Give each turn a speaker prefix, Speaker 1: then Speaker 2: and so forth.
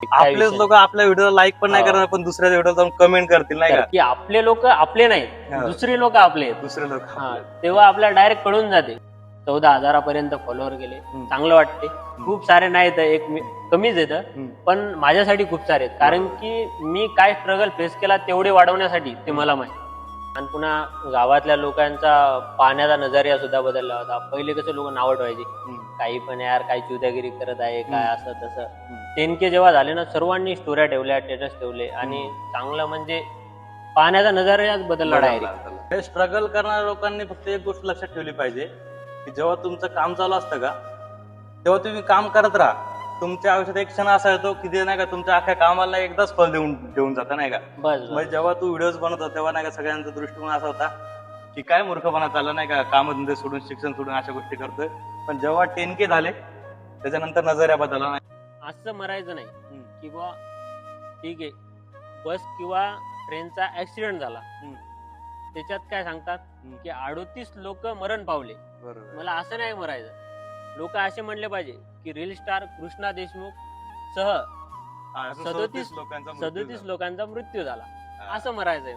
Speaker 1: काय
Speaker 2: आपलेच
Speaker 1: विषय
Speaker 2: लोक आपल्या व्हिडिओला लाईक पण नाही
Speaker 1: हो.
Speaker 2: करणार, पण दुसऱ्या व्हिडिओला जाऊन कमेंट करतील नाही
Speaker 1: तर
Speaker 2: का.
Speaker 1: की आपले लोक आपले नाही,
Speaker 2: हा.
Speaker 1: दुसरे लोक आपले आहेत.
Speaker 2: दुसरे लोक
Speaker 1: हा, तेव्हा आपल्याला डायरेक्ट कळून जाते. 14,000 फॉलोअर गेले, चांगलं वाटते. खूप सारे नाहीत, कमीच येतं, पण माझ्यासाठी खूप सारे आहेत. कारण की मी काय स्ट्रगल फेस केला तेवढे वाढवण्यासाठी ते मला माहिती. आणि पुन्हा गावातल्या लोकांचा पाहण्याचा नजरिया सुद्धा बदलला होता. पहिले कसे लोक नावं ठेवायचे, काही पण यार काही चुद्यागिरी करत आहे काय असं तसं. 10K जेव्हा झाले ना, सर्वांनी स्टोऱ्या ठेवल्या, स्टेटस ठेवले, आणि चांगलं म्हणजे पाहण्याचा नजरियाच बदलला डायरेक्ट.
Speaker 2: स्ट्रगल करणाऱ्या लोकांनी फक्त एक गोष्ट लक्षात ठेवली पाहिजे, की जेव्हा तुमचं काम चालू असतं का, तेव्हा तुम्ही काम करत राहा. तुमच्या आयुष्यात एक क्षण असा येतो की ते नाही का तुमच्या अख्ख्या कामाला एकदाच फळ देऊन जातं नाही का.
Speaker 1: बस
Speaker 2: म्हणजे जेव्हा तू व्हिडिओज बनवतो तेव्हा नाही का सगळ्यांचा दृष्टिकोन असा होता की काय मूर्खपणा चालला नाही का, कामधंदे सोडून शिक्षण सोडून अशा गोष्टी करतोय. पण जेव्हा 10K झाले त्याच्यानंतर नजरिया बदलला नाही.
Speaker 1: असं मरायचं नाही की बुवा ठीक आहे, बस किंवा ट्रेनचा ऍक्सिडेंट झाला, त्याच्यात काय सांगतात की 38 लोक मरण पावले.
Speaker 2: बरोबर.
Speaker 1: मला असं नाही मरायचं. लोक असे म्हणले पाहिजे की रील स्टार कृष्णा देशमुख सह 37
Speaker 2: लोकांचा मृत्यू झाला.
Speaker 1: लोकांचा मृत्यू झाला, असं मरायचंय.